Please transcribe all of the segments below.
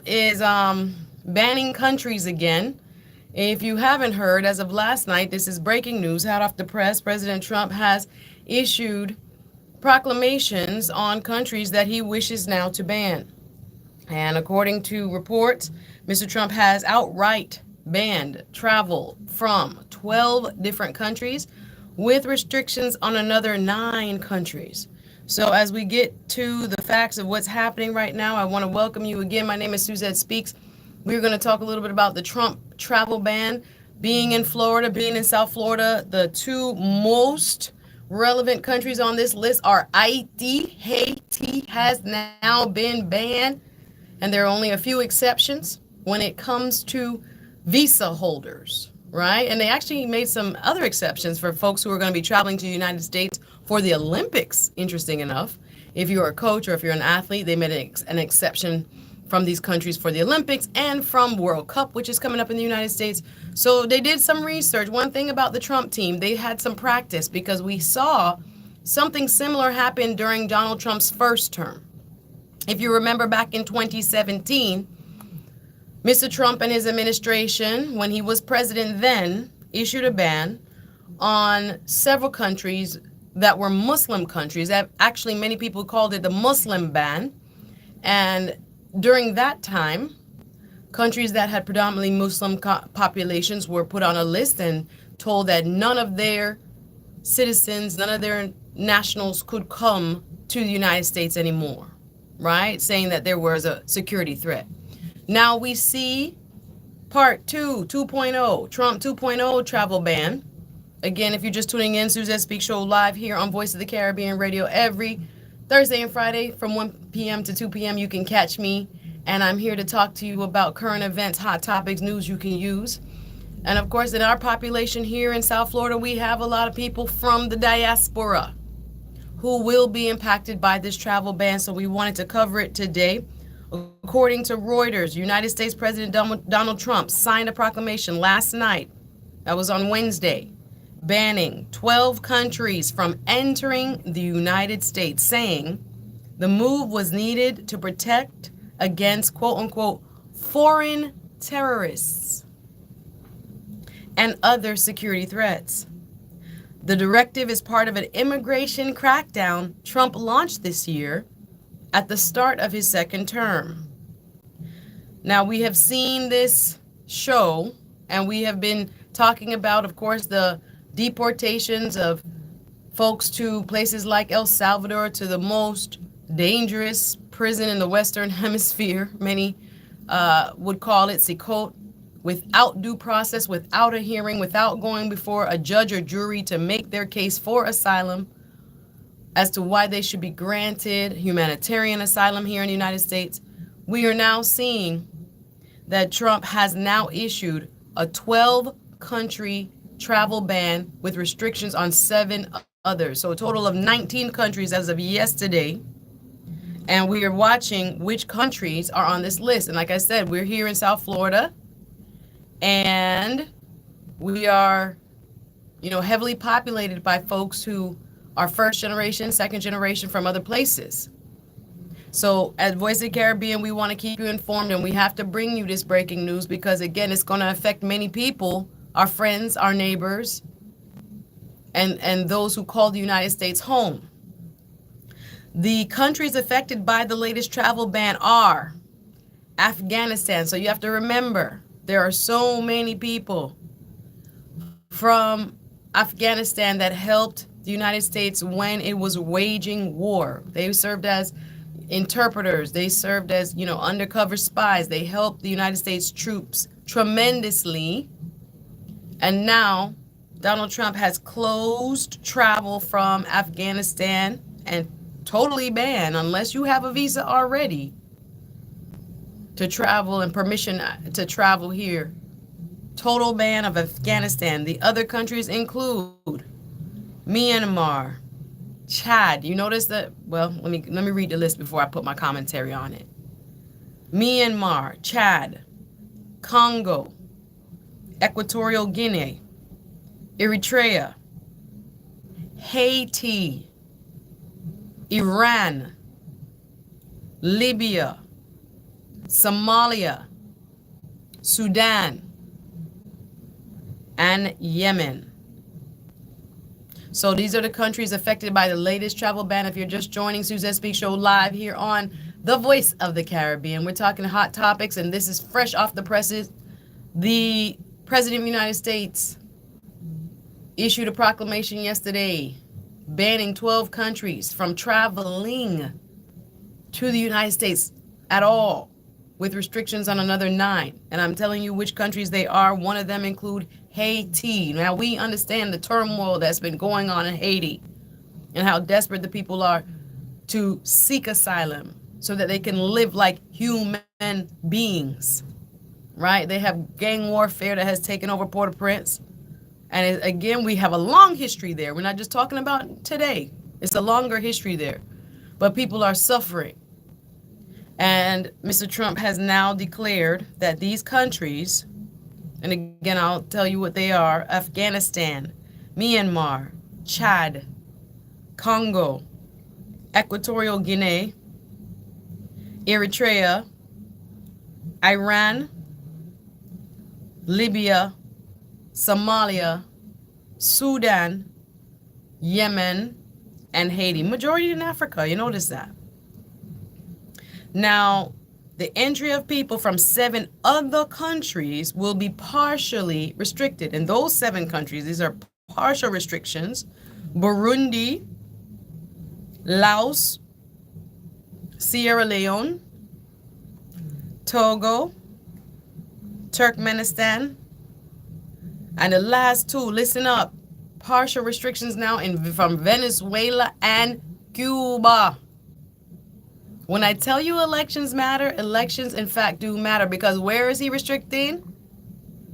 is banning countries again. If you haven't heard, as of last night, this is breaking news, hot off the press. President Trump has issued proclamations on countries that he wishes now to ban. And according to reports, Mr. Trump has outright banned travel from 12 different countries with restrictions on another 9 countries. So, as we get to the facts of what's happening right now, I want to welcome you again. My name is Suzette Speaks. We're going to talk a little bit about the Trump travel ban, being in Florida, being in South Florida. The two most relevant countries on this list are Haiti. Haiti has now been banned, and there are only a few exceptions when it comes to visa holders, right? And they actually made some other exceptions for folks who are going to be traveling to the United States for the Olympics, interesting enough. If you're a coach or if you're an athlete, they made an exception from these countries for the Olympics and from World Cup, which is coming up in the United States. So they did some research. One thing about the Trump team, they had some practice because we saw something similar happen during Donald Trump's first term. If you remember back in 2017, Mr. Trump and his administration, when he was president then, issued a ban on several countries that were Muslim countries. Actually, many people called it the Muslim ban. And during that time, countries that had predominantly Muslim populations were put on a list and told that none of their citizens, none of their nationals could come to the United States anymore, right? Saying that there was a security threat. Now we see part 2.0, Trump 2.0 travel ban. Again, if you're just tuning in, Suzette Speaks Show live here on Voice of the Caribbean Radio every Thursday and Friday from 1 p.m. to 2 p.m. You can catch me, and I'm here to talk to you about current events, hot topics, news you can use. And of course, in our population here in South Florida, we have a lot of people from the diaspora who will be impacted by this travel ban, so we wanted to cover it today. According to Reuters, United States President Donald Trump signed a proclamation last night, that was on Wednesday, banning 12 countries from entering the United States, saying the move was needed to protect against quote-unquote foreign terrorists and other security threats. The directive is part of an immigration crackdown Trump launched this year at the start of his second term. Now, we have seen this show, and we have been talking about, of course, the deportations of folks to places like El Salvador, to the most dangerous prison in the Western Hemisphere. Many would call it Sicote, without due process, without a hearing, without going before a judge or jury to make their case for asylum as to why they should be granted humanitarian asylum here in the United States. We are now seeing that Trump has now issued a 12-country travel ban with restrictions on 7 others. So a total of 19 countries as of yesterday. And we are watching which countries are on this list. And like I said, we're here in South Florida, and we are, heavily populated by folks who are first generation, second generation from other places. So at Voice of the Caribbean, we want to keep you informed, and we have to bring you this breaking news because, again, it's going to affect many people, our friends, our neighbors, and those who call the United States home. The countries affected by the latest travel ban are Afghanistan. So you have to remember, there are so many people from Afghanistan that helped the United States when it was waging war. They served as interpreters. They served as, undercover spies. They helped the United States troops tremendously. And now Donald Trump has closed travel from Afghanistan and totally banned, unless you have a visa already, to travel and permission to travel here. Total ban of Afghanistan. The other countries include Myanmar, Chad. You notice that? Well, let me read the list before I put my commentary on it. Myanmar, Chad, Congo, Equatorial Guinea, Eritrea, Haiti, Iran, Libya, Somalia, Sudan, and Yemen. So these are the countries affected by the latest travel ban. If you're just joining Suzette Speaks Show live here on The Voice of the Caribbean, we're talking hot topics, and this is fresh off the presses. The President of the United States issued a proclamation yesterday banning 12 countries from traveling to the United States at all, with restrictions on another 9. And I'm telling you which countries they are. One of them include Haiti. Now, we understand the turmoil that's been going on in Haiti and how desperate the people are to seek asylum so that they can live like human beings, right? They have gang warfare that has taken over Port-au-Prince. And again, we have a long history there. We're not just talking about today. It's a longer history there. But people are suffering. And Mr. Trump has now declared that these countries, and again, I'll tell you what they are: Afghanistan, Myanmar, Chad, Congo, Equatorial Guinea, Eritrea, Iran, Libya, Somalia, Sudan, Yemen, and Haiti. Majority in Africa, you notice that. Now, the entry of people from 7 other countries will be partially restricted. And those 7 countries, these are partial restrictions: Burundi, Laos, Sierra Leone, Togo, Turkmenistan, and the last 2, listen up, partial restrictions now from Venezuela and Cuba. When I tell you elections matter, elections in fact do matter, because where is he restricting?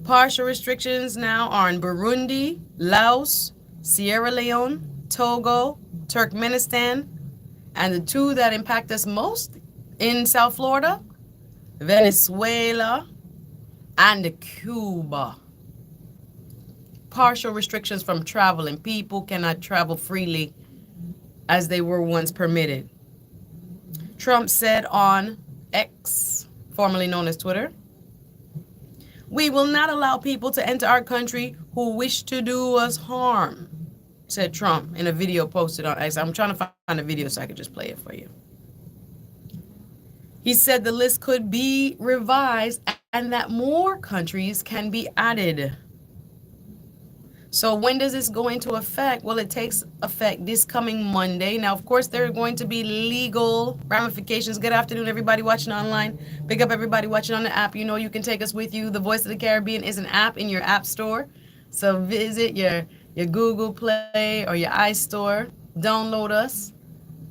Partial restrictions now are in Burundi, Laos, Sierra Leone, Togo, Turkmenistan, and the 2 that impact us most in South Florida, Venezuela and Cuba. Partial restrictions from traveling. People cannot travel freely as they were once permitted. Trump said on X, formerly known as Twitter, "We will not allow people to enter our country who wish to do us harm," said Trump in a video posted on X. I'm trying to find a video so I can just play it for you. He said the list could be revised and that more countries can be added. So when does this go into effect? Well, it takes effect this coming Monday. Now, of course, there are going to be legal ramifications. Good afternoon, everybody watching online. Big up everybody watching on the app. You know you can take us with you. The Voice of the Caribbean is an app in your app store. So visit your Google Play or your iStore. Download us.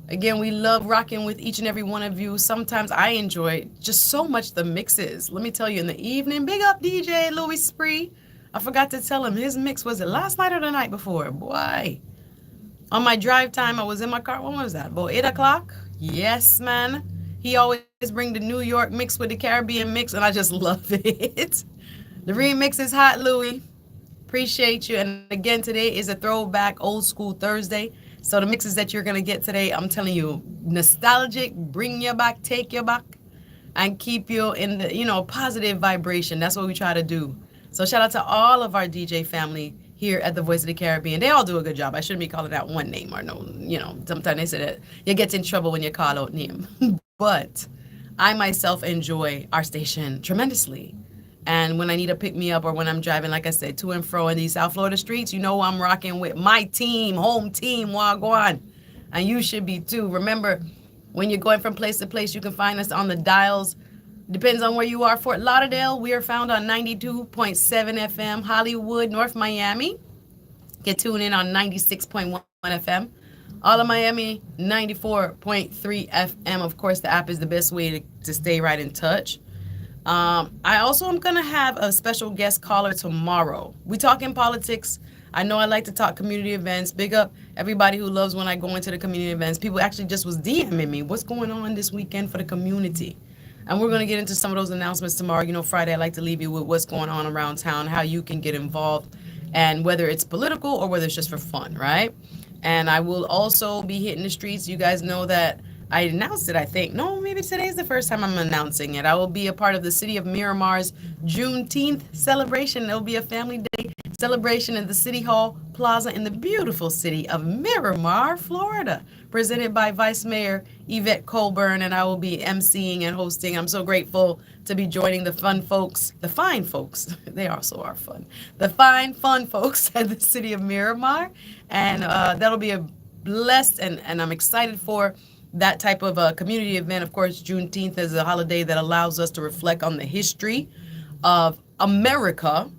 Again, we love rocking with each and every one of you. Sometimes I enjoy just so much the mixes. Let me tell you, in the evening, big up DJ Louis Spree. I forgot to tell him his mix, was it last night or the night before? Boy, on my drive time, I was in my car. When was that? About 8 o'clock? Yes, man. He always bring the New York mix with the Caribbean mix, and I just love it. The remix is hot, Louis. Appreciate you. And again, today is a throwback old school Thursday. So the mixes that you're going to get today, I'm telling you, nostalgic, bring you back, take you back, and keep you in the, positive vibration. That's what we try to do. So shout out to all of our DJ family here at the Voice of the Caribbean. They all do a good job. I shouldn't be calling out one name or no, sometimes they say that you get in trouble when you call out name. But I myself enjoy our station tremendously. And when I need to pick me up or when I'm driving, like I said, to and fro in these South Florida streets, I'm rocking with my team, home team, Wagwan. And you should be too. Remember, when you're going from place to place, you can find us on the dials. Depends on where you are. Fort Lauderdale, we are found on 92.7 FM. Hollywood, North Miami, get tuned in on 96.1 FM. All of Miami, 94.3 FM. Of course, the app is the best way to stay right in touch. I also am going to have a special guest caller tomorrow. We talking politics. I know I like to talk community events. Big up everybody who loves when I go into the community events. People actually just was DMing me, what's going on this weekend for the community? And we're going to get into some of those announcements tomorrow. Friday, I like to leave you with what's going on around town, how you can get involved, and whether it's political or whether it's just for fun, right? And I will also be hitting the streets. You guys know that I announced it, I think. No, maybe today's the first time I'm announcing it. I will be a part of the city of Miramar's Juneteenth celebration. There will be a family day celebration in the City Hall Plaza in the beautiful city of Miramar, Florida, presented by Vice Mayor Yvette Colburn, and I will be emceeing and hosting. I'm so grateful to be joining the fun folks, the fine folks. They also are fun. The fine, fun folks at the city of Miramar, and that'll be a blessed and I'm excited for that type of a community event. Of course, Juneteenth is a holiday that allows us to reflect on the history of America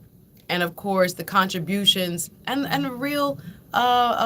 and, of course, the contributions and the real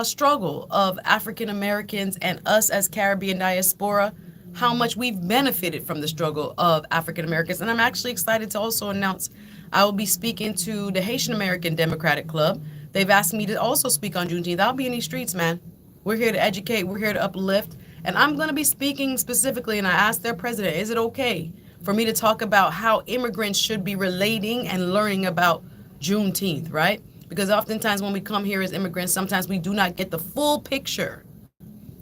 struggle of African Americans and us as Caribbean diaspora, how much we've benefited from the struggle of African Americans. And I'm actually excited to also announce I will be speaking to the Haitian American Democratic Club. They've asked me to also speak on Juneteenth. I'll be in these streets, man. We're here to educate. We're here to uplift. And I'm going to be speaking specifically, and I asked their president, is it okay for me to talk about how immigrants should be relating and learning about Juneteenth, right? Because oftentimes when we come here as immigrants, sometimes we do not get the full picture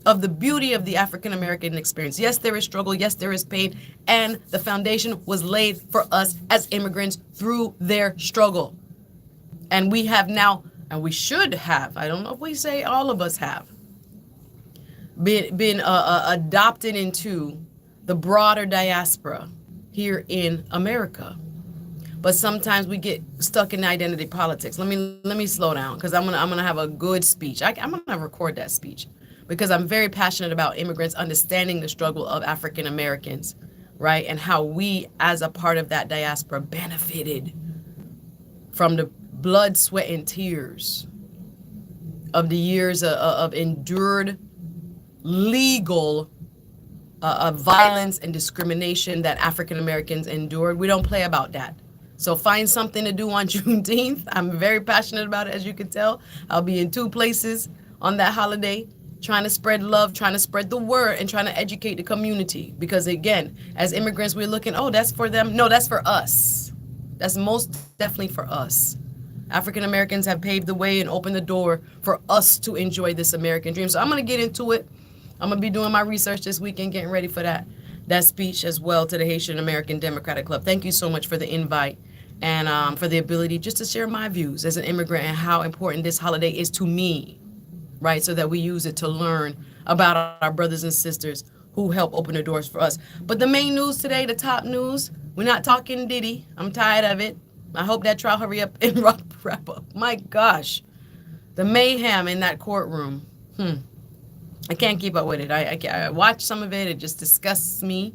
of the beauty of the African American experience. Yes, there is struggle. Yes, there is pain. And the foundation was laid for us as immigrants through their struggle. And we have now, and we should have, I don't know if we say all of us have, been adopted into the broader diaspora here in America. But sometimes we get stuck in identity politics. Let me slow down, because I'm gonna have a good speech. I'm gonna record that speech because I'm very passionate about immigrants understanding the struggle of African Americans, right? And how we, as a part of that diaspora, benefited from the blood, sweat, and tears of the years of endured legal violence and discrimination that African Americans endured. We don't play about that. So find something to do on Juneteenth. I'm very passionate about it, as you can tell. I'll be in 2 places on that holiday, trying to spread love, trying to spread the word, and trying to educate the community. Because again, as immigrants, we're looking, oh, that's for them. No, that's for us. That's most definitely for us. African Americans have paved the way and opened the door for us to enjoy this American dream. So I'm going to get into it. I'm going to be doing my research this weekend, getting ready for that speech as well to the Haitian American Democratic Club. Thank you so much for the invite and for the ability just to share my views as an immigrant and how important this holiday is to me, right? So that we use it to learn about our brothers and sisters who help open the doors for us. But the main news today, the top news, we're not talking Diddy. I'm tired of it. I hope that trial hurry up and wrap up. My gosh, the mayhem in that courtroom. I can't keep up with it. I watch some of it. It just disgusts me.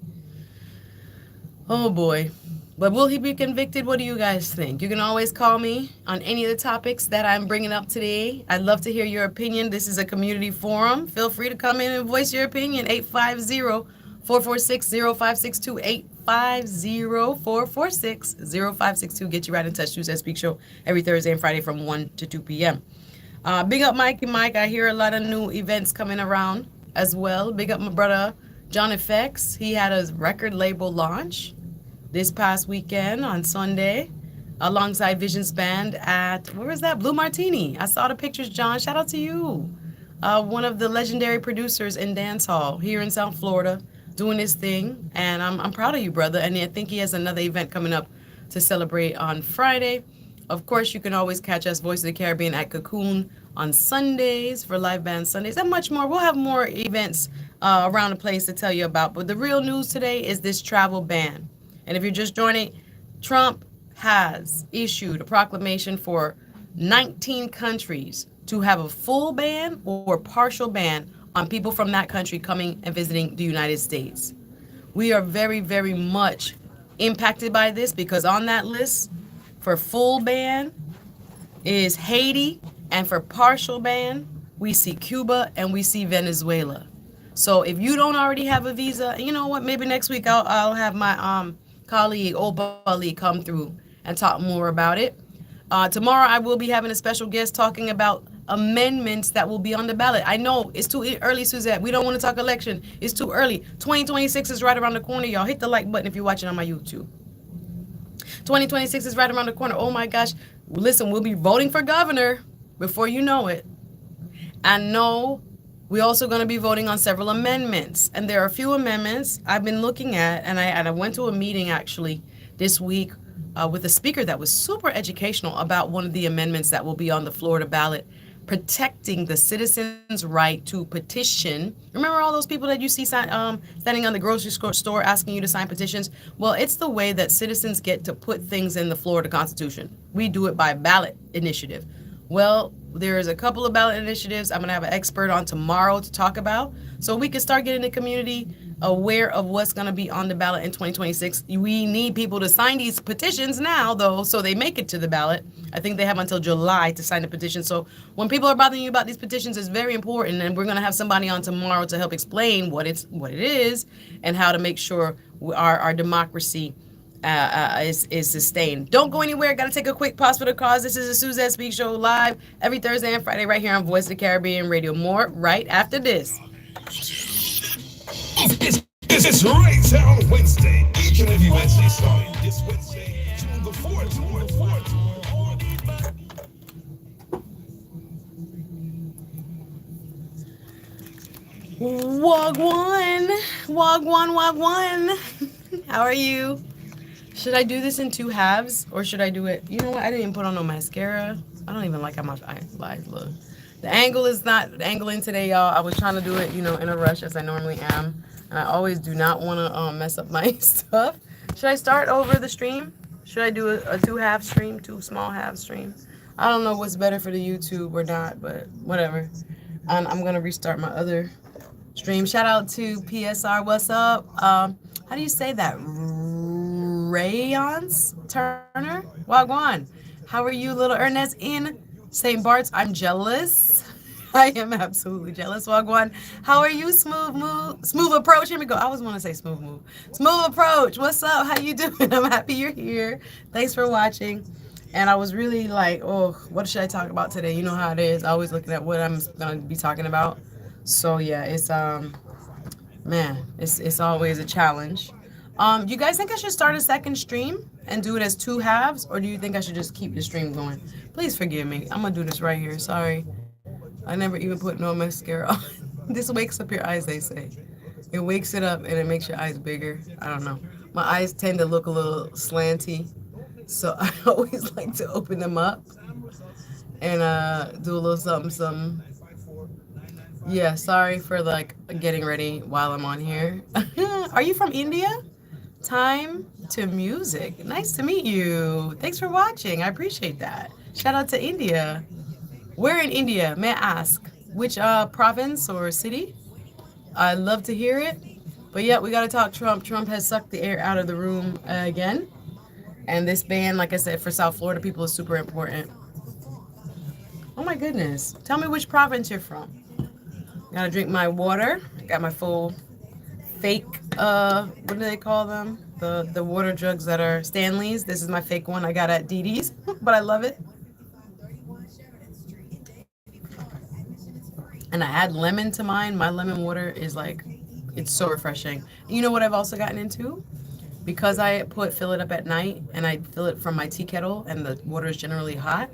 Oh, boy. But will he be convicted? What do you guys think? You can always call me on any of the topics that I'm bringing up today. I'd love to hear your opinion. This is a community forum. Feel free to come in and voice your opinion. 850-446-0562. 850-446-0562. Get you right in touch. Suzette Speaks Show every Thursday and Friday from 1 to 2 p.m. Big up Mikey Mike. I hear a lot of new events coming around as well. Big up my brother John Effects. He had a record label launch this past weekend on Sunday alongside Visions Band at, where was that? Blue Martini. I saw the pictures, John. Shout out to you. One of the legendary producers in dancehall here in South Florida doing his thing. And I'm proud of you, brother. And I think he has another event coming up to celebrate on Friday. Of course, you can always catch us, Voice of the Caribbean, at Cocoon on Sundays for live band Sundays and much more. We'll have more events around the place to tell you about. But the real news today is this travel ban. And if you're just joining, Trump has issued a proclamation for 19 countries to have a full ban or partial ban on people from that country coming and visiting the United States. We are very, very much impacted by this because on that list for full ban is Haiti, and for partial ban, we see Cuba and we see Venezuela. So if you don't already have a visa, you know what, maybe next week I'll have my colleague, Obali, come through and talk more about it. Tomorrow I will be having a special guest talking about amendments that will be on the ballot. I know it's too early, Suzette. We don't want to talk election. It's too early. 2026 is right around the corner, y'all. Hit the like button if you're watching on my YouTube. 2026 is right around the corner. Oh my gosh. Listen, we'll be voting for governor before you know it. I know We're also going to be voting on several amendments, and there are a few amendments I've been looking at, and I went to a meeting actually this week with a speaker that was super educational about one of the amendments that will be on the Florida ballot, protecting the citizens' right to petition. Remember all those people that you see standing on the grocery store asking you to sign petitions? Well, it's the way that citizens get to put things in the Florida Constitution. We do it by ballot initiative. Well, there's a couple of ballot initiatives I'm going to have an expert on tomorrow to talk about, so we can start getting the community aware of what's going to be on the ballot in 2026. We need people to sign these petitions now, though, so they make it to the ballot. I think they have until July to sign the petition. So when people are bothering you about these petitions, it's very important, and we're going to have somebody on tomorrow to help explain what it is and how to make sure our democracy is sustained. Don't go anywhere. Got to take a quick pause for the cause. This is a Suzette Speaks show live every Thursday and Friday right here on Voice of the Caribbean Radio. More right after this. It's Right Town Wednesday. Each and every Wednesday starting this Wednesday, June the 4th. Wagwan. How are you? Should I do this in two halves, or should I do it? You know what? I didn't even put on no mascara. I don't even like how my eyes look. The angle is not angling today, y'all. I was trying to do it, in a rush as I normally am. And I always do not want to mess up my stuff. Should I start over the stream? Should I do a two-half stream, two small half stream? I don't know what's better for the YouTube or not, but whatever. I'm going to restart my other stream. Shout out to PSR. What's up? How do you say that? Rayons Turner? Wagwan. How are you, little Ernest in St. Bart's? I'm jealous. I am absolutely jealous. Wagwan. How are you, Smooth Approach? Here we go. I always want to say Smooth Move. Smooth Approach. What's up? How you doing? I'm happy you're here. Thanks for watching. And I was really like, oh, what should I talk about today? You know how it is. Always looking at what I'm going to be talking about. So yeah, it's it's always a challenge. You guys think I should start a second stream and do it as two halves, or do you think I should just keep the stream going? Please forgive me. I'm gonna do this right here. Sorry. I never even put no mascara on. This wakes up your eyes, they say. It wakes it up and it makes your eyes bigger. I don't know. My eyes tend to look a little slanty, so I always like to open them up and do a little something. Yeah, sorry for getting ready while I'm on here. Are you from India? Time to music. Nice to meet you. Thanks for watching. I appreciate that. Shout out to India. Where in India? May I ask? Which province or city? I'd love to hear it. But yeah, we got to talk Trump. Trump has sucked the air out of the room again. And this ban, like I said, for South Florida people is super important. Oh my goodness. Tell me which province you're from. Gotta drink my water. Got my full fake, what do they call them? The water jugs that are Stanley's. This is my fake one I got at Dee Dee's, but I love it. And I add lemon to mine. My lemon water is it's so refreshing. You know what I've also gotten into? Because I fill it up at night and I fill it from my tea kettle and the water is generally hot,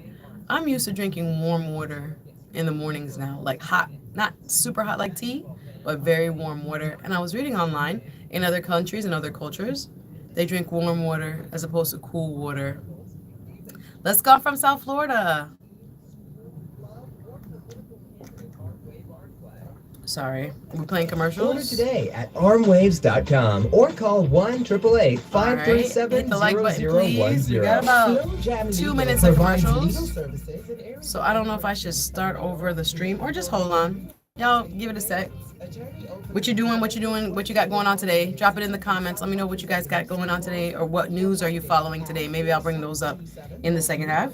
I'm used to drinking warm water in the mornings now, like hot, not super hot like tea, but very warm water. And I was reading online in other countries and other cultures, they drink warm water as opposed to cool water. Let's go from South Florida. Sorry, we're playing commercials. Order today at armwaves.com or call 1-888-537-0010. We got about 2 minutes of commercials. So I don't know if I should start over the stream or just hold on. Y'all give it a sec. What you doing? What you got going on today? Drop it in the comments. Let me know what you guys got going on today, or what news are you following today. Maybe I'll bring those up in the second half.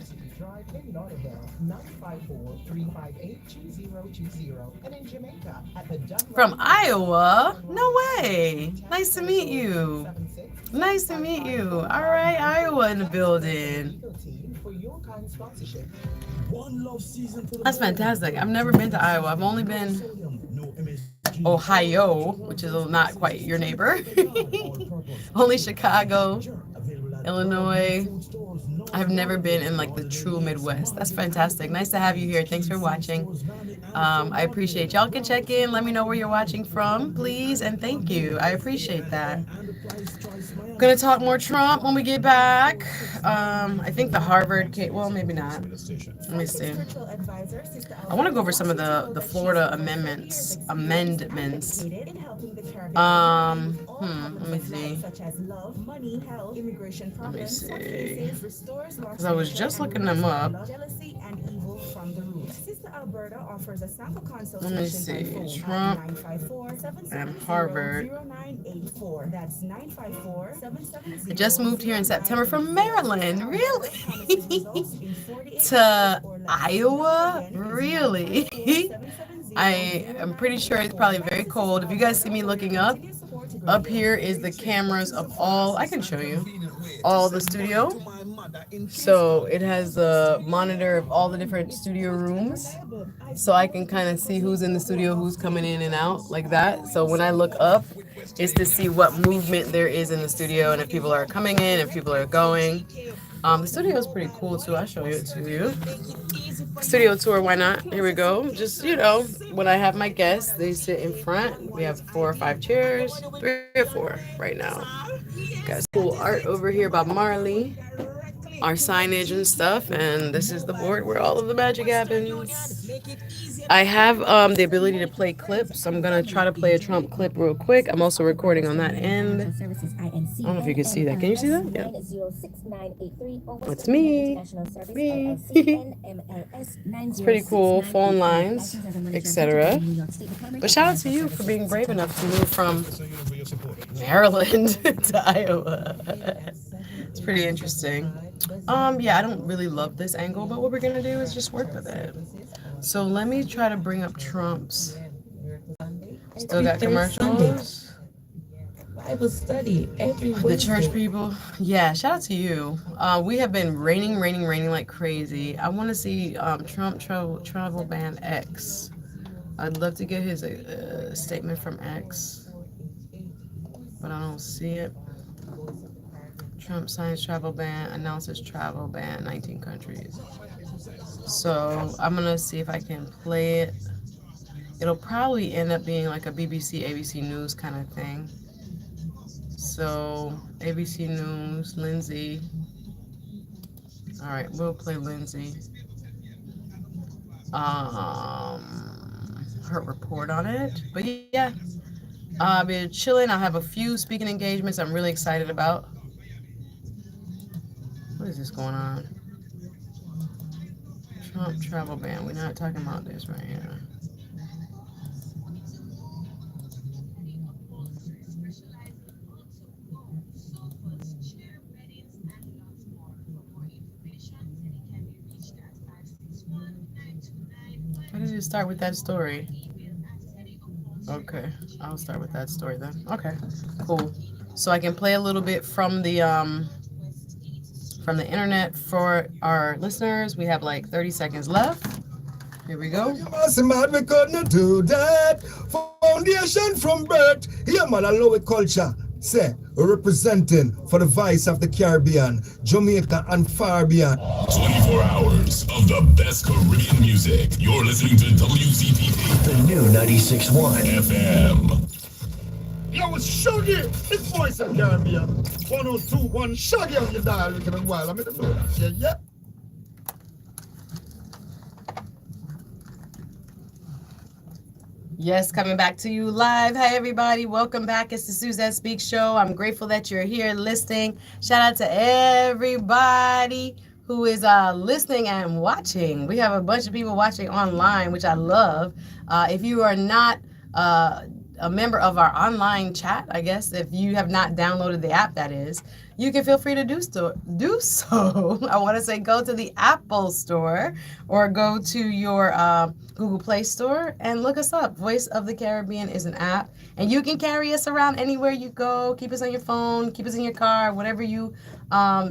From Iowa? No way. Nice to meet you. Nice to meet you. All right, Iowa in the building. That's fantastic. I've never been to Iowa. I've only been Ohio, which is not quite your neighbor. Only Chicago. Illinois. I've never been in like the true Midwest. That's fantastic. Nice to have you here. Thanks for watching. I appreciate y'all can check in. Let me know where you're watching from, please, and thank you. I appreciate that. Gonna talk more Trump when we get back. I think the Harvard case. Well, maybe not. Let me see. I want to go over some of the Florida amendments. Amendments. Let me see. Let me see. Because I was just looking them up. Let me see. Trump and Harvard. I just moved here in September from Maryland. Really? To Iowa? Really? I am pretty sure it's probably very cold. If you guys see me looking up here is the cameras of all, I can show you, all the studio. So it has the monitor of all the different studio rooms. So I can kind of see who's in the studio, who's coming in and out like that. So when I look up, it's to see what movement there is in the studio and if people are coming in, if people are going. The studio is pretty cool too. I'll show it to you. Studio tour, why not? Here we go. Just, when I have my guests, they sit in front. We have 4 or 5 chairs, 3 or 4 right now. Got cool art over here by Marley, our signage and stuff, and this is the board where all of the magic happens. I have the ability to play clips. I'm gonna try to play a Trump clip real quick. I'm also recording on that end. I don't know if you can see that. Can you see that? Yeah. It's me. Me. It's pretty cool. Phone lines, etc. But shout out to you for being brave enough to move from Maryland to Iowa. It's pretty interesting. Yeah, I don't really love this angle, but what we're gonna do is just work with it. So let me try to bring up Trump's. Still got commercials. Bible study every The church people. Yeah, shout out to you. We have been raining like crazy. I want to see Trump travel ban X. I'd love to get his statement from X, but I don't see it. Trump signs travel ban, announces travel ban, 19 countries. So I'm gonna see if I can play it. It'll probably end up being like a BBC, ABC News kind of thing. So ABC News, Lindsay. All right, we'll play Lindsay. Her report on it. But yeah, I've been chilling. I have a few speaking engagements I'm really excited about. What is this going on? Trump travel ban. We're not talking about this right here. Why did you start with that story? Okay, I'll start with that story then. Okay, cool. So I can play a little bit from the internet for our listeners. We have like 30 seconds left. Here we go. You must mad, we couldn't do that. Foundation from birth. Yeah, man, I love it culture. Say, representing for the vice of the Caribbean, Jamaica and far beyond. 24 hours of the best Caribbean music. You're listening to WZPP, The new 96.1 FM. Yo, it's Shaggy. It's voice of Caribbean. 1021 Shaggy on your dial. Look at it while I'm in the know that shit, yeah. Yes, coming back to you live. Hey, everybody. Welcome back. It's the Suzette Speaks show. I'm grateful that you're here listening. Shout out to everybody who is listening and watching. We have a bunch of people watching online, which I love. If you are not a member of our online chat, I guess, if you have not downloaded the app, that is, you can feel free to do so. I want to say go to the Apple Store or go to your Google Play Store and look us up. Voice of the Caribbean is an app, and you can carry us around anywhere you go. Keep us on your phone, keep us in your car, whatever you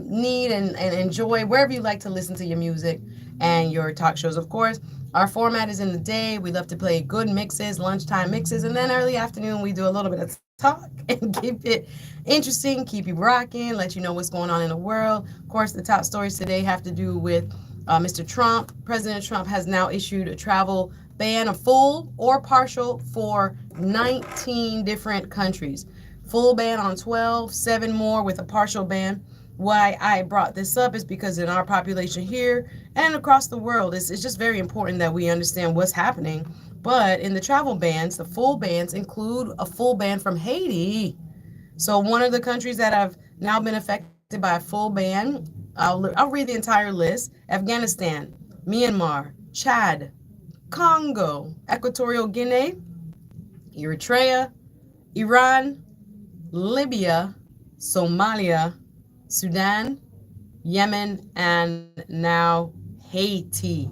need and enjoy, wherever you like to listen to your music and your talk shows, of course. Our format is in the day. We love to play good mixes, lunchtime mixes, and then early afternoon we do a little bit of talk and keep it interesting, keep you rocking, let you know what's going on in the world. Of course, the top stories today have to do with Mr. Trump. President Trump has now issued a travel ban, a full or partial, for 19 different countries. Full ban on 12, 7 more with a partial ban. Why I brought this up is because in our population here and across the world, it's just very important that we understand what's happening. But in the travel bans, the full bans include a full ban from Haiti. So one of the countries that have now been affected by a full ban, I'll read the entire list: Afghanistan, Myanmar, Chad, Congo, Equatorial Guinea, Eritrea, Iran, Libya, Somalia, Sudan, Yemen, and now Haiti.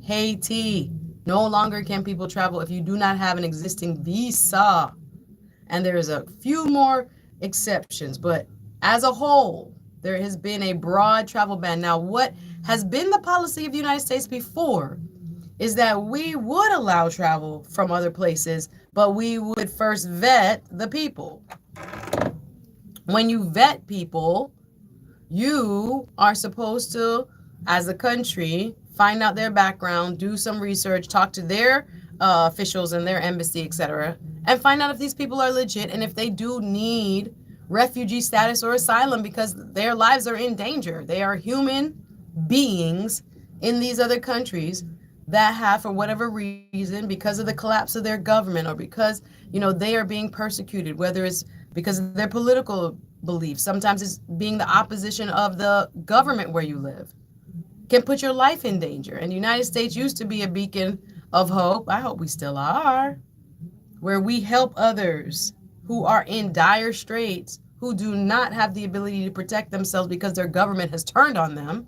Haiti. No longer can people travel if you do not have an existing visa. And there is a few more exceptions, but as a whole, there has been a broad travel ban. Now, what has been the policy of the United States before is that we would allow travel from other places, but we would first vet the people. When you vet people, you are supposed to, as a country, find out their background, do some research, talk to their officials and their embassy, etc., and find out if these people are legit and if they do need refugee status or asylum because their lives are in danger. They are human beings in these other countries that have, for whatever reason, because of the collapse of their government or because, they are being persecuted, whether it's because of their political beliefs, sometimes it's being the opposition of the government where you live, can put your life in danger. And the United States used to be a beacon of hope. I hope we still are, where we help others who are in dire straits, who do not have the ability to protect themselves because their government has turned on them,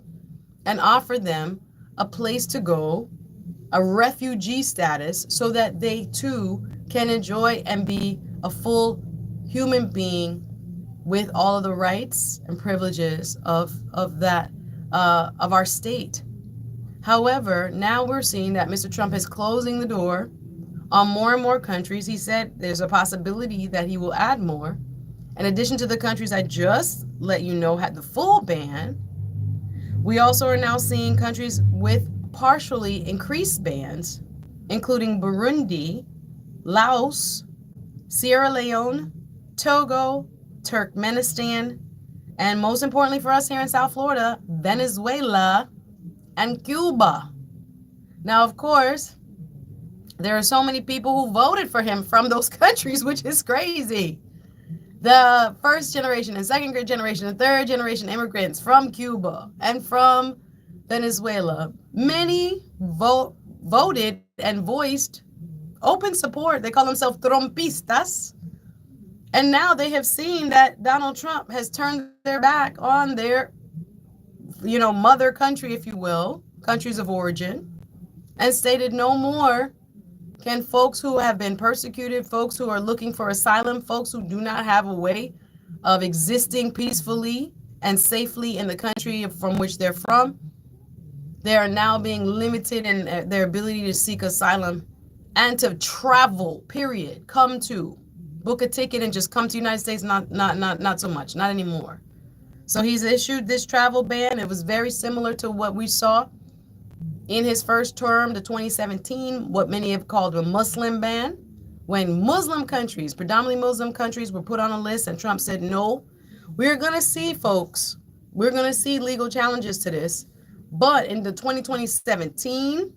and offer them a place to go, a refugee status, so that they too can enjoy and be a full human being with all of the rights and privileges of our state. However, now we're seeing that Mr. Trump is closing the door on more and more countries. He said there's a possibility that he will add more. In addition to the countries I just let you know had the full ban, we also are now seeing countries with partially increased bans, including Burundi, Laos, Sierra Leone, Togo, Turkmenistan, and most importantly for us here in South Florida, Venezuela and Cuba. Now, of course, there are so many people who voted for him from those countries, which is crazy. The first generation and second generation and third generation immigrants from Cuba and from Venezuela, many voted and voiced open support. They call themselves Trumpistas. And now they have seen that Donald Trump has turned their back on their, mother country, if you will, countries of origin, and stated no more can folks who have been persecuted, folks who are looking for asylum, folks who do not have a way of existing peacefully and safely in the country from which they're from, they are now being limited in their ability to seek asylum and to travel, period. Come to, book a ticket and just come to the United States, not so much, not anymore. So he's issued this travel ban. It was very similar to what we saw in his first term, the 2017, what many have called a Muslim ban, when Muslim countries, predominantly Muslim countries, were put on a list and Trump said, no, we're going to see, folks, we're going to see legal challenges to this. But in the 2017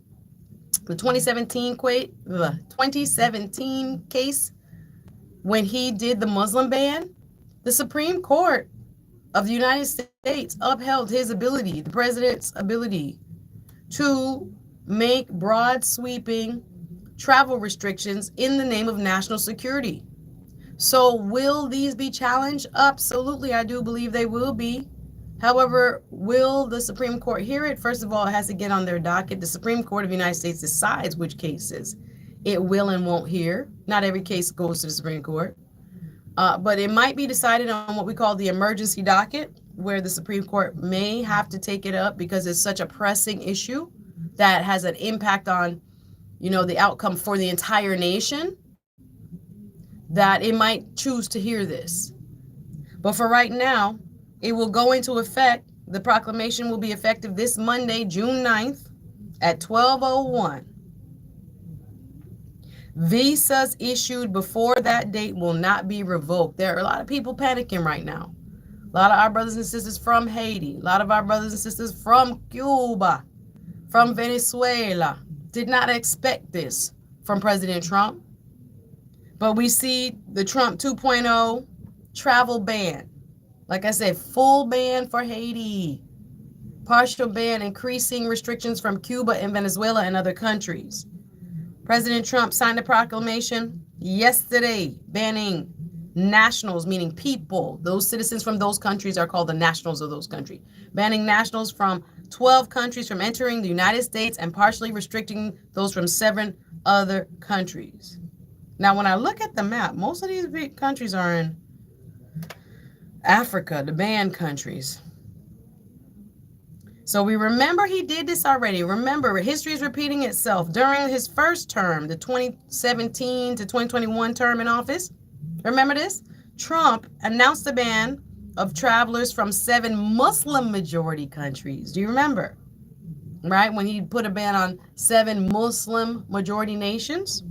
case, when he did the Muslim ban, the Supreme Court of the United States upheld his ability, the president's ability, to make broad sweeping travel restrictions in the name of national security. So will these be challenged? Absolutely, I do believe they will be. However, will the Supreme Court hear it? First of all, it has to get on their docket. The Supreme Court of the United States decides which cases it will and won't hear. Not every case goes to the Supreme Court. But it might be decided on what we call the emergency docket, where the Supreme Court may have to take it up because it's such a pressing issue that has an impact on, the outcome for the entire nation. that it might choose to hear this. But for right now, it will go into effect. The proclamation will be effective this Monday, June 9th at 12:01. Visas issued before that date will not be revoked. There are a lot of people panicking right now. A lot of our brothers and sisters from Haiti, a lot of our brothers and sisters from Cuba, from Venezuela did not expect this from President Trump. But we see the Trump 2.0 travel ban. Like I said, full ban for Haiti, partial ban, increasing restrictions from Cuba and Venezuela and other countries. President Trump signed a proclamation yesterday banning nationals, meaning people. Those citizens from those countries are called the nationals of those countries. Banning nationals from 12 countries from entering the United States and partially restricting those from 7 other countries. Now, when I look at the map, most of these big countries are in Africa, the banned countries. So we remember he did this already. Remember, history is repeating itself. During his first term, the 2017 to 2021 term in office, remember this? Trump announced a ban of travelers from 7 Muslim majority countries. Do you remember? Right? When he put a ban on 7 Muslim majority nations.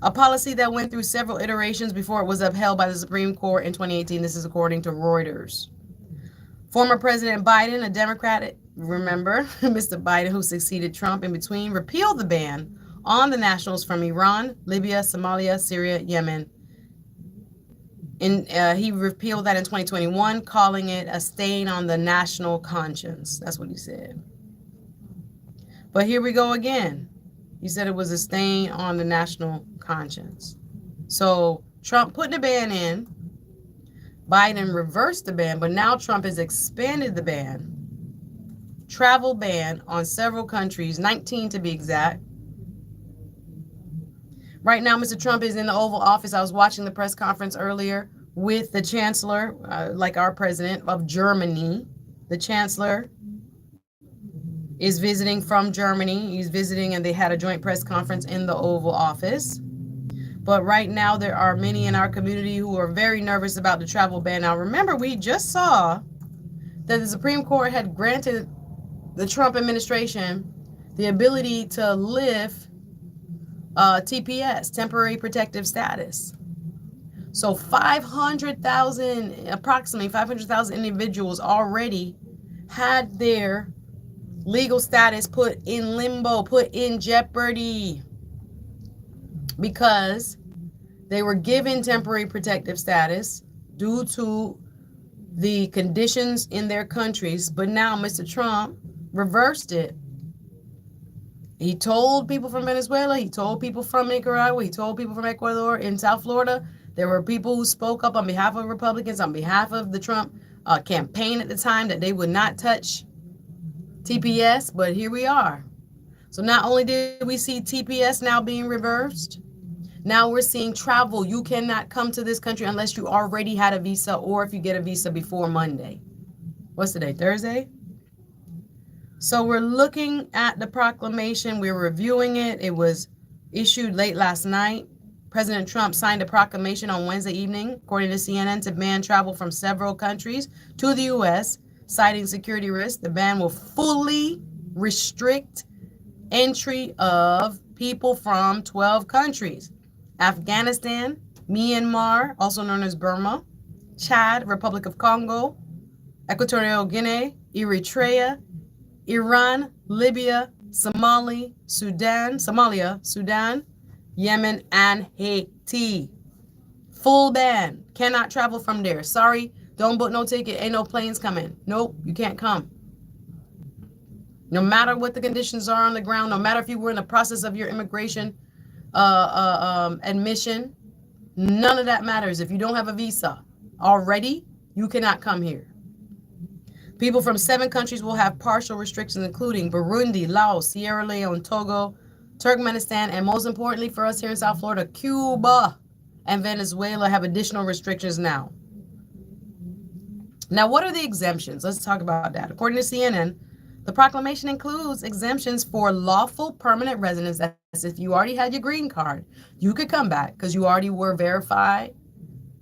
A policy that went through several iterations before it was upheld by the Supreme Court in 2018. This is according to Reuters. Former President Biden, a Democrat, remember, Mr. Biden, who succeeded Trump in between, repealed the ban on the nationals from Iran, Libya, Somalia, Syria, Yemen. He repealed that in 2021, calling it a stain on the national conscience. That's what he said. But here we go again. He said it was a stain on the national conscience. So Trump put the ban in. Biden reversed the ban, but now Trump has expanded the ban, travel ban on several countries, 19 to be exact. Right now, Mr. Trump is in the Oval Office. I was watching the press conference earlier with the chancellor, like our president of Germany. The chancellor is visiting from Germany. He's visiting, and they had a joint press conference in the Oval Office. But right now, there are many in our community who are very nervous about the travel ban. Now, remember, we just saw that the Supreme Court had granted the Trump administration the ability to lift TPS, temporary protective status. So approximately 500,000 individuals already had their legal status put in limbo, put in jeopardy, because they were given temporary protective status due to the conditions in their countries. But now Mr. Trump reversed it. He told people from Venezuela, he told people from Nicaragua, he told people from Ecuador, in South Florida, there were people who spoke up on behalf of Republicans, on behalf of the Trump campaign at the time, that they would not touch TPS, but here we are. So not only did we see TPS now being reversed, now we're seeing travel. You cannot come to this country unless you already had a visa, or if you get a visa before Monday. What's today, Thursday? So we're looking at the proclamation. We're reviewing it. It was issued late last night. President Trump signed a proclamation on Wednesday evening, according to CNN, to ban travel from several countries to the U.S., citing security risks. The ban will fully restrict entry of people from 12 countries: Afghanistan, Myanmar, also known as Burma, Chad, Republic of Congo, Equatorial Guinea, Eritrea, Iran, Libya, Somalia, Sudan, Yemen, and Haiti. Full ban. Cannot travel from there. Sorry, don't book no ticket. Ain't no planes coming. Nope, you can't come. No matter what the conditions are on the ground, no matter if you were in the process of your immigration admission, none of that matters. If you don't have a visa already, you cannot come here. People from 7 countries will have partial restrictions, including Burundi, Laos, Sierra Leone, Togo, Turkmenistan, and most importantly for us here in South Florida, Cuba and Venezuela have additional restrictions now. Now, what are the exemptions? Let's talk about that. According to CNN, The proclamation includes exemptions for lawful permanent residents. As if you already had your green card, you could come back because you already were verified.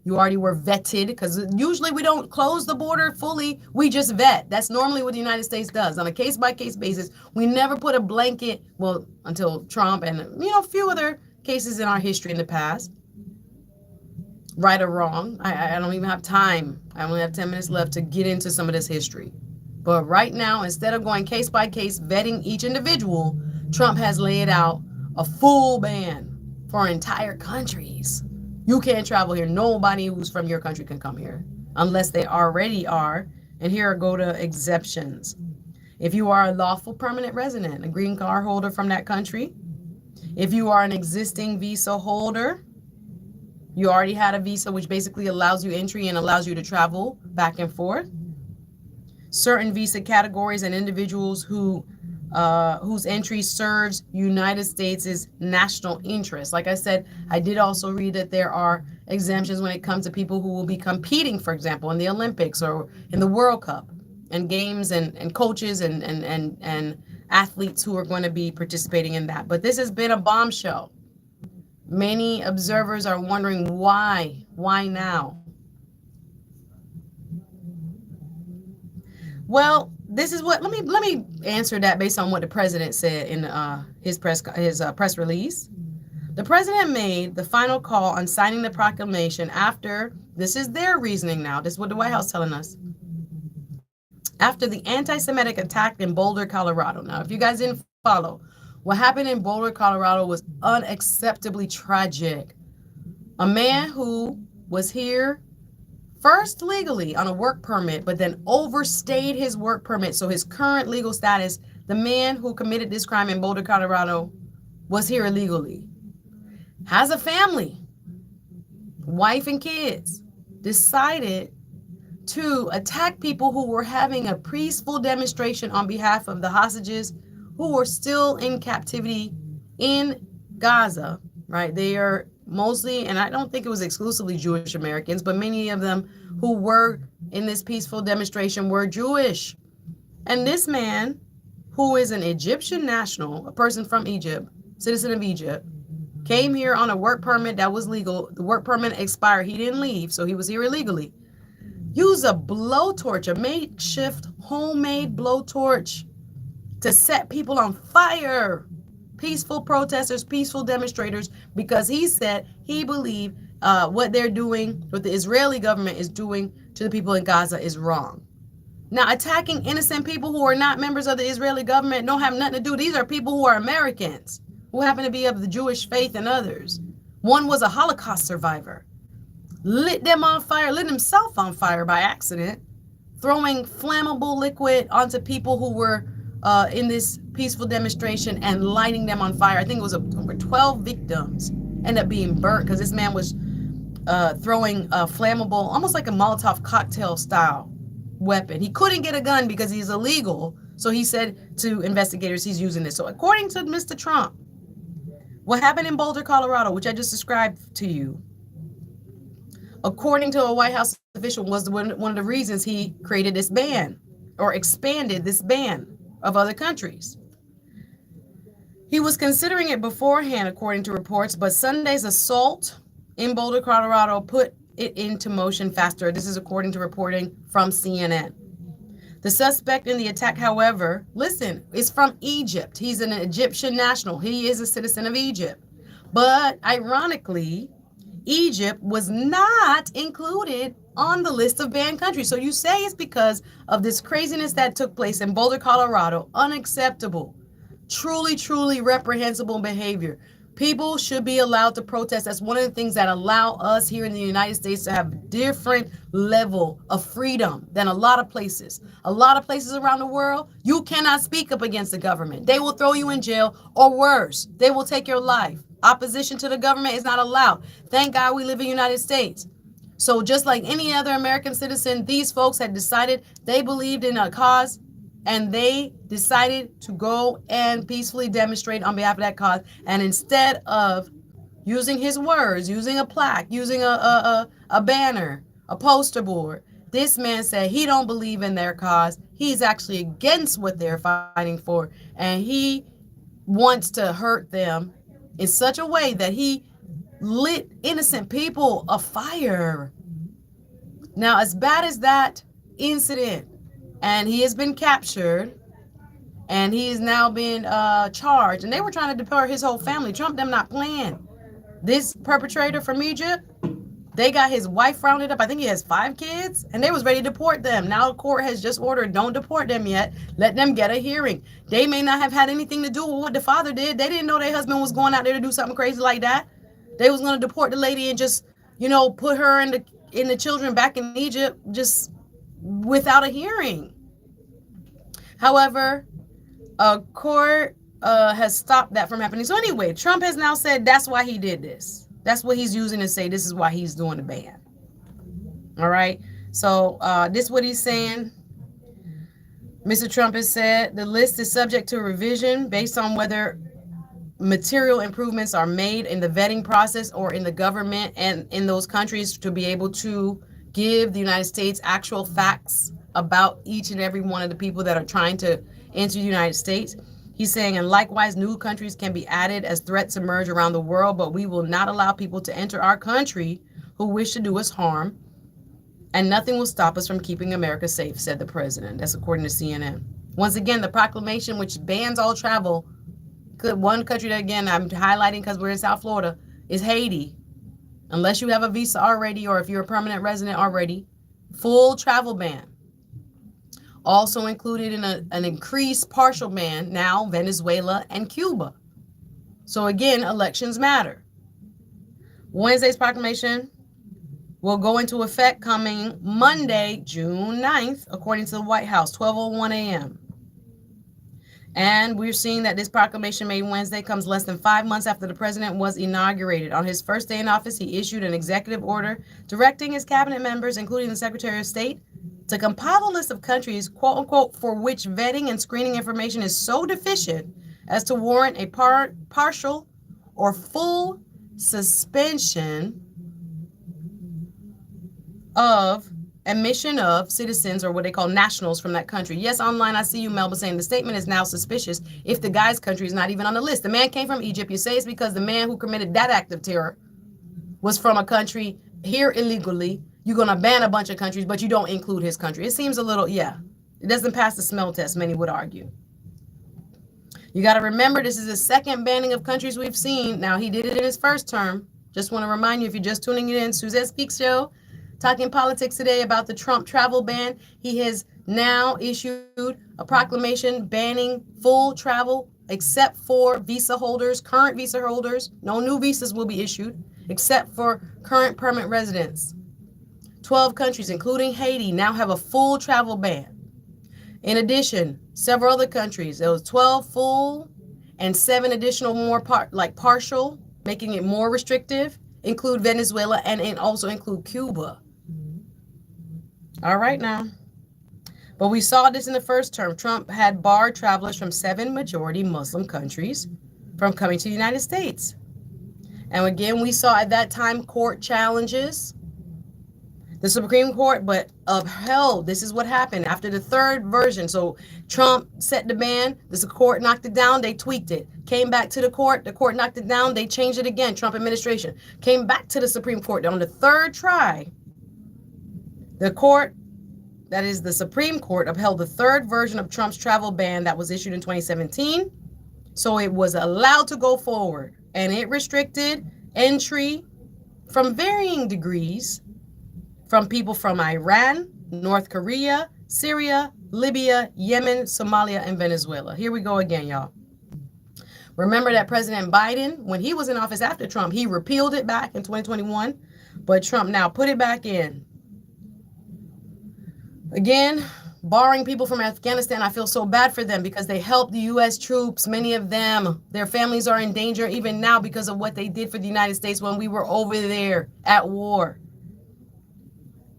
You already were vetted, because usually we don't close the border fully. We just vet. That's normally what the United States does on a case-by-case basis. We never put a blanket, well, until Trump and, a few other cases in our history in the past. Right or wrong. I don't even have time. I only have 10 minutes left to get into some of this history. But right now, instead of going case-by-case, vetting each individual, Trump has laid out a full ban for entire countries. You can't travel here. Nobody who's from your country can come here unless they already are. And here go to exemptions. If you are a lawful permanent resident, a green card holder from that country, if you are an existing visa holder, you already had a visa, which basically allows you entry and allows you to travel back and forth. Certain visa categories and individuals whose entry serves United States' national interest. Like I said, I did also read that there are exemptions when it comes to people who will be competing, for example, in the Olympics or in the World Cup, and games and coaches and athletes who are going to be participating in that. But this has been a bombshell. Many observers are wondering why now? Well, this is what, let me answer that based on what the president said in his press release. The president made the final call on signing the proclamation after, this is their reasoning now, this is what the White House telling us, after the anti-Semitic attack in Boulder, Colorado. Now, if you guys didn't follow, what happened in Boulder, Colorado was unacceptably tragic. A man who was here first legally on a work permit, but then overstayed his work permit. So his current legal status, the man who committed this crime in Boulder, Colorado, was here illegally. Has a family, wife and kids, decided to attack people who were having a peaceful demonstration on behalf of the hostages who were still in captivity in Gaza, right? They are mostly, and I don't think it was exclusively Jewish Americans, but many of them who were in this peaceful demonstration were Jewish. And this man, who is an Egyptian national, a person from Egypt, citizen of Egypt, came here on a work permit that was legal. The work permit expired. He didn't leave, so he was here illegally. Use a blowtorch, a makeshift homemade blowtorch, to set people on fire. Peaceful protesters, peaceful demonstrators, because he said he believed what they're doing, what the Israeli government is doing to the people in Gaza is wrong. Now, attacking innocent people who are not members of the Israeli government don't have nothing to do. These are people who are Americans, who happen to be of the Jewish faith and others. One was a Holocaust survivor. Lit them on fire, lit himself on fire by accident, throwing flammable liquid onto people who were in this peaceful demonstration and lighting them on fire. I think it was over 12 victims ended up being burnt because this man was throwing a flammable, almost like a Molotov cocktail style weapon. He couldn't get a gun because he's illegal. So he said to investigators he's using this. So according to Mr. Trump, what happened in Boulder, Colorado, which I just described to you, according to a White House official, was one of the reasons he created this ban or expanded this ban of other countries. He was considering it beforehand, according to reports, but Sunday's assault in Boulder, Colorado put it into motion faster. This is according to reporting from CNN. The suspect in the attack, however, listen, is from Egypt. He's an Egyptian national. He is a citizen of Egypt. But ironically, Egypt was not included on the list of banned countries. So you say it's because of this craziness that took place in Boulder, Colorado. Unacceptable. Truly, truly reprehensible behavior. People should be allowed to protest. That's one of the things that allow us here in the United States to have a different level of freedom than a lot of places. A lot of places around the world, you cannot speak up against the government. They will throw you in jail, or worse, they will take your life. Opposition to the government is not allowed. Thank God we live in the United States. So just like any other American citizen, these folks had decided they believed in a cause, and they decided to go and peacefully demonstrate on behalf of that cause. And instead of using his words, using a plaque, using a banner, a poster board, This man said he don't believe in their cause. He's actually against what they're fighting for. And he wants to hurt them in such a way that he lit innocent people afire. Now, as bad as that incident, and he has been captured, and he is now being charged, and they were trying to deport his whole family. Trump them not playing. This perpetrator from Egypt, they got his wife rounded up. I think he has 5 kids, and they was ready to deport them. Now the court has just ordered, don't deport them yet. Let them get a hearing. They may not have had anything to do with what the father did. They didn't know their husband was going out there to do something crazy like that. They was going to deport the lady and just, put her and the children back in Egypt just without a hearing. However, a court has stopped that from happening. So anyway, Trump has now said that's why he did this. That's what he's using to say this is why he's doing the ban. All right. So this is what he's saying. Mr. Trump has said the list is subject to revision based on whether material improvements are made in the vetting process or in the government and in those countries to be able to give the United States actual facts about each and every one of the people that are trying to enter the United States. He's saying, and likewise, new countries can be added as threats emerge around the world, but we will not allow people to enter our country who wish to do us harm, and nothing will stop us from keeping America safe, said the president. That's according to CNN. Once again, the proclamation, which bans all travel, one country that, again, I'm highlighting because we're in South Florida, is Haiti. Unless you have a visa already, or if you're a permanent resident already, full travel ban. Also included in an increased partial ban now, Venezuela and Cuba. So again, elections matter. Wednesday's proclamation will go into effect coming Monday, June 9th, according to the White House, 12:01 a.m. And we're seeing that this proclamation made Wednesday comes less than 5 months after the president was inaugurated. On his first day in office, he issued an executive order directing his cabinet members, including the Secretary of State, to compile a list of countries, quote unquote, for which vetting and screening information is so deficient as to warrant a partial or full suspension of admission of citizens, or what they call nationals, from that country. Yes, online, I see you, Melba, saying the statement is now suspicious if the guy's country is not even on the list. The man came from Egypt. You say it's because the man who committed that act of terror was from a country here illegally. You're going to ban a bunch of countries, but you don't include his country. It seems a little, it doesn't pass the smell test, many would argue. You got to remember, this is the second banning of countries we've seen. Now, he did it in his first term. Just want to remind you, if you're just tuning in, Suzette Speaks show, talking politics today about the Trump travel ban. He has now issued a proclamation banning full travel except for visa holders, current visa holders. No new visas will be issued except for current permanent residents. 12 countries, including Haiti, now have a full travel ban. In addition, several other countries, there was 12 full and 7 additional more partial, making it more restrictive, include Venezuela and also include Cuba. All right now. But we saw this in the first term. Trump had barred travelers from 7 majority Muslim countries from coming to the United States. And again, we saw at that time court challenges. The Supreme Court, but upheld. This is what happened after the third version. So Trump set the ban. The court knocked it down. They tweaked it. Came back to the court. The court knocked it down. They changed it again. Trump administration came back to the Supreme Court. On the third try, the court, that is the Supreme Court, upheld the third version of Trump's travel ban that was issued in 2017. So it was allowed to go forward. And it restricted entry from varying degrees from people from Iran, North Korea, Syria, Libya, Yemen, Somalia, and Venezuela. Here we go again, y'all. Remember that President Biden, when he was in office after Trump, he repealed it back in 2021, but Trump now put it back in. Again, barring people from Afghanistan, I feel so bad for them because they helped the U.S. troops, many of them. Their families are in danger even now because of what they did for the United States when we were over there at war.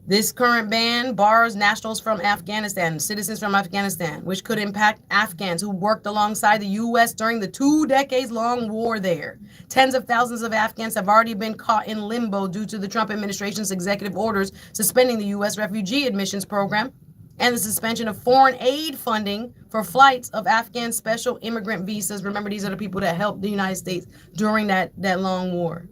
This current ban bars nationals from Afghanistan, citizens from Afghanistan, which could impact Afghans who worked alongside the U.S. during the 2 decades-long war there. Tens of thousands of Afghans have already been caught in limbo due to the Trump administration's executive orders suspending the U.S. refugee admissions program and the suspension of foreign aid funding for flights of Afghan special immigrant visas. Remember, these are the people that helped the United States during that long war.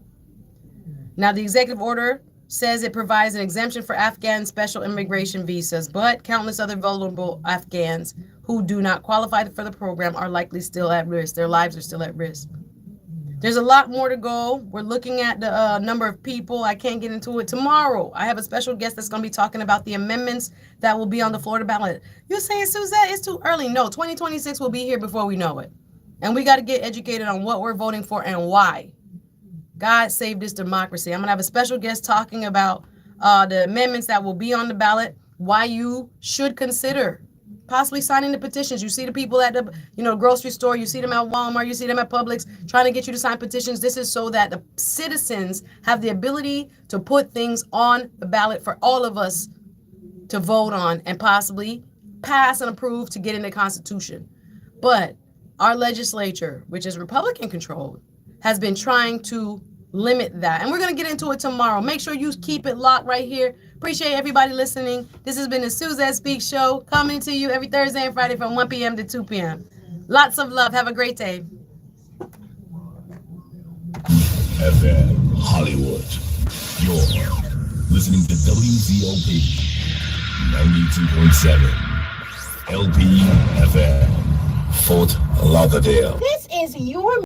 Now, the executive order says it provides an exemption for Afghan special immigration visas, but countless other vulnerable Afghans who do not qualify for the program are likely still at risk. Their lives are still at risk. There's a lot more to go. We're looking at the number of people. I can't get into it tomorrow. I have a special guest that's going to be talking about the amendments that will be on the Florida ballot. You're saying, Suzette, it's too early. No, 2026 will be here before we know it. And we got to get educated on what we're voting for and why. God save this democracy. I'm going to have a special guest talking about the amendments that will be on the ballot, why you should consider possibly signing the petitions. You see the people at the grocery store, you see them at Walmart, you see them at Publix trying to get you to sign petitions. This is so that the citizens have the ability to put things on the ballot for all of us to vote on and possibly pass and approve to get in the Constitution. But our legislature, which is Republican controlled, has been trying to limit that. And we're going to get into it tomorrow. Make sure you keep it locked right here. Appreciate everybody listening. This has been the Suzette Speaks show, coming to you every Thursday and Friday from 1 p.m. to 2 p.m. Lots of love. Have a great day. FM Hollywood. You're listening to WZOP 92.7 LP FM Fort Lauderdale. This is your